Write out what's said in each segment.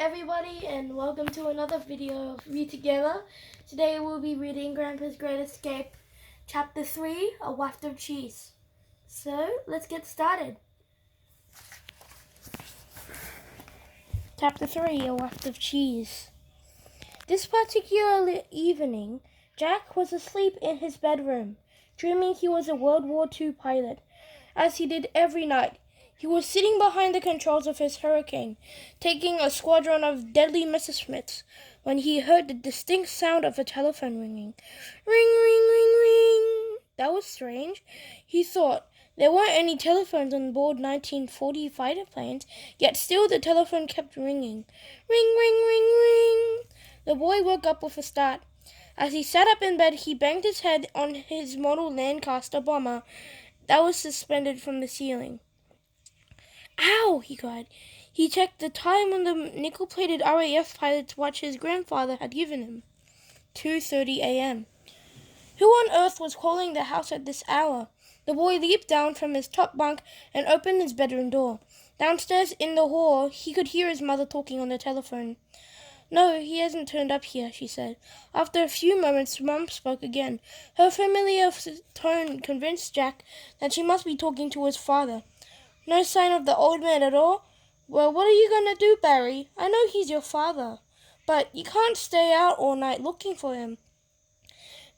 everybody, and welcome to another video of Read Together. Today we'll be reading Grandpa's Great Escape, Chapter 3, A Waft of Cheese. So, let's get started. Chapter 3, A Waft of Cheese. This particular evening, Jack was asleep in his bedroom, dreaming he was a World War II pilot, as he did every night. He was sitting behind the controls of his Hurricane, taking a squadron of deadly Messerschmitts, when he heard the distinct sound of a telephone ringing. Ring, ring, ring, ring. That was strange, he thought. There weren't any telephones on board 1940 fighter planes, yet still the telephone kept ringing. Ring, ring, ring, ring. The boy woke up with a start. As he sat up in bed, he banged his head on his model Lancaster bomber that was suspended from the ceiling. Ow! He cried. He checked the time on the nickel-plated RAF pilot's watch his grandfather had given him. 2:30 a.m. Who on earth was calling the house at this hour? The boy leaped down from his top bunk and opened his bedroom door. Downstairs in the hall, he could hear his mother talking on the telephone. No, he hasn't turned up here, she said. After a few moments, Mum spoke again. Her familiar tone convinced Jack that she must be talking to his father. No sign of the old man at all? Well, what are you going to do, Barry? I know he's your father, but you can't stay out all night looking for him.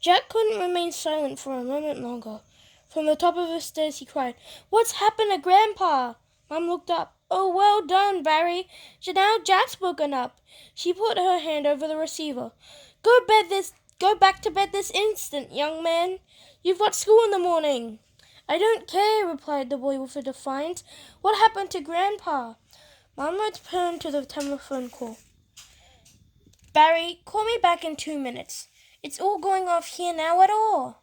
Jack couldn't remain silent for a moment longer. From the top of the stairs he cried, What's happened to Grandpa? Mum looked up. Oh, well done, Barry. Now Jack's woken up. She put her hand over the receiver. Go back to bed this instant, young man. You've got school in the morning. I don't care, replied the boy with a defiance. What happened to Grandpa? Mum returned to the telephone call. Barry, call me back in 2 minutes. It's all going off here now at all.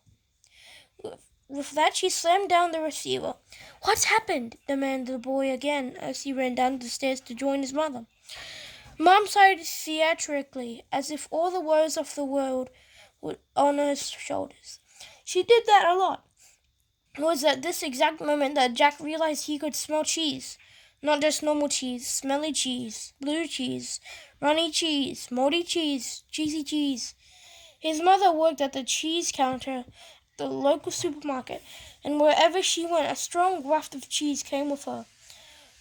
With that, she slammed down the receiver. What's happened? Demanded the boy again as he ran down the stairs to join his mother. Mom sighed theatrically, as if all the woes of the world were on her shoulders. She did that a lot. It was at this exact moment that Jack realized he could smell cheese. Not just normal cheese, smelly cheese, blue cheese, runny cheese, moldy cheese, cheesy cheese. His mother worked at the cheese counter at the local supermarket, and wherever she went, a strong waft of cheese came with her.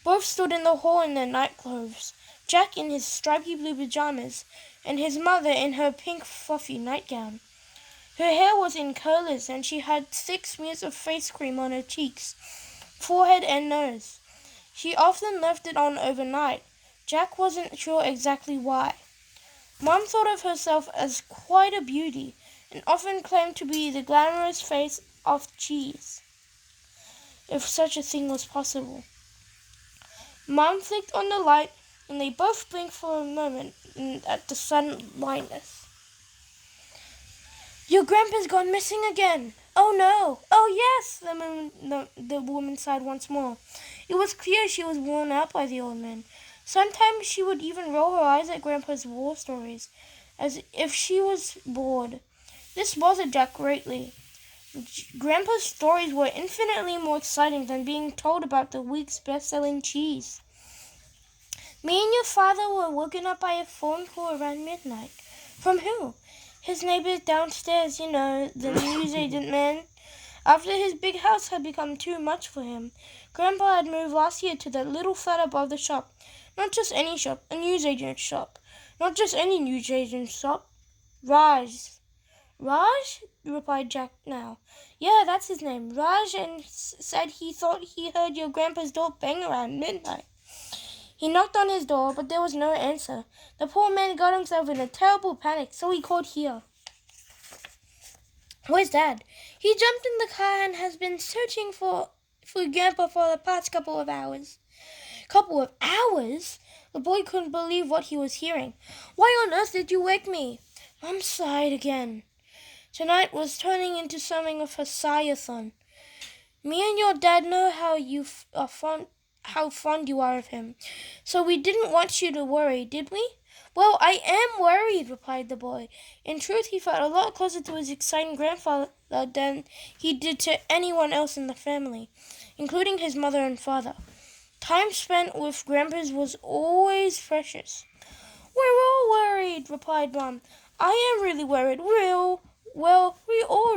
Both stood in the hall in their nightclothes, Jack in his stripy blue pajamas, and his mother in her pink fluffy nightgown. Her hair was in curlers, and she had thick smears of face cream on her cheeks, forehead, and nose. She often left it on overnight. Jack wasn't sure exactly why. Mom thought of herself as quite a beauty, and often claimed to be the glamorous face of cheese, if such a thing was possible. Mom flicked on the light, and they both blinked for a moment at the sudden blindness. Your grandpa's gone missing again. Oh, no. Oh, yes, the woman sighed once more. It was clear she was worn out by the old man. Sometimes she would even roll her eyes at Grandpa's war stories, as if she was bored. This bothered Jack greatly. Grandpa's stories were infinitely more exciting than being told about the week's best-selling cheese. Me and your father were woken up by a phone call around midnight. From who? His neighbors downstairs, you know, the newsagent man. After his big house had become too much for him, Grandpa had moved last year to that little flat above the shop. Not just any shop, a newsagent shop. Not just any newsagent shop. Raj. Raj? Replied Jack now. Yeah, that's his name. Raj, and said he thought he heard your grandpa's door bang around midnight. He knocked on his door, but there was no answer. The poor man got himself in a terrible panic, so he called here. Where's Dad? He jumped in the car and has been searching for Grandpa for the past couple of hours. Couple of hours? The boy couldn't believe what he was hearing. Why on earth did you wake me? Mom sighed again. Tonight was turning into something of a sigh-a-thon. Me and your dad know how fond you are of him, so we didn't want you to worry, did we? Well, I am worried, replied the boy. In truth, he felt a lot closer to his exciting grandfather than he did to anyone else in the family, including his mother and father. Time spent with Grandpa's was always precious. We're all worried, replied Mom. I am really worried. We're all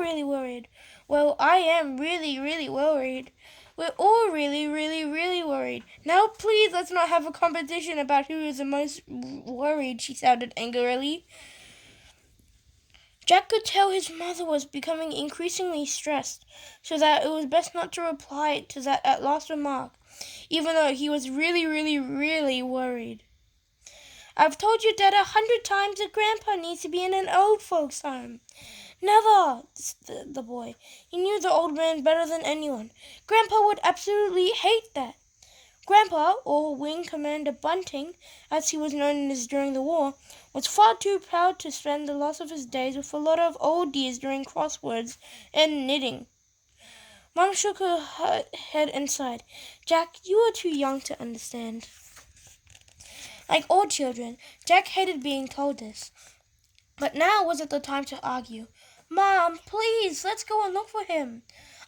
really worried. Well, I am really, really worried. We're all really, really, really worried. Now, please, let's not have a competition about who is the most worried, she shouted angrily. Jack could tell his mother was becoming increasingly stressed, so that it was best not to reply to that last remark, even though he was really, really, really worried. I've told your dad 100 times that Grandpa needs to be in an old folks' home. Never, the boy. He knew the old man better than anyone. Grandpa would absolutely hate that. Grandpa, or Wing Commander Bunting, as he was known as during the war, was far too proud to spend the last of his days with a lot of old dears doing crosswords and knitting. Mom shook her head and sighed. Jack, you are too young to understand. Like all children, Jack hated being told this. But now wasn't the time to argue. Mom, please, let's go and look for him.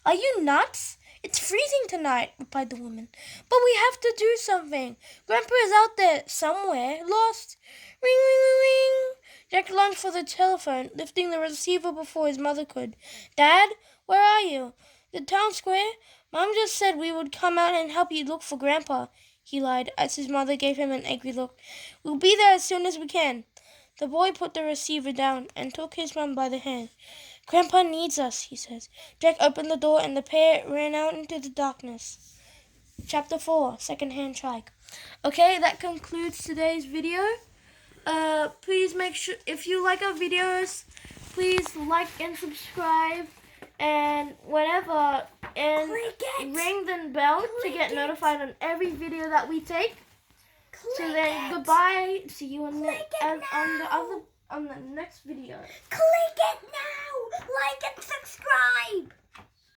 Are you nuts? It's freezing tonight, replied the woman. But we have to do something. Grandpa is out there somewhere, lost. Ring, ring, ring, ring. Jack lunged for the telephone, lifting the receiver before his mother could. Dad, where are you? The town square? Mom just said we would come out and help you look for Grandpa, he lied, as his mother gave him an angry look. We'll be there as soon as we can. The boy put the receiver down and took his mom by the hand. Grandpa needs us, he says. Jack opened the door and the pair ran out into the darkness. Chapter 4, Second-Hand Trike. Okay, that concludes today's video. Please make sure, if you like our videos, please like and subscribe and whatever. And ring the bell to get notified on every video that we take. So then, goodbye. See you on the next video. Click it.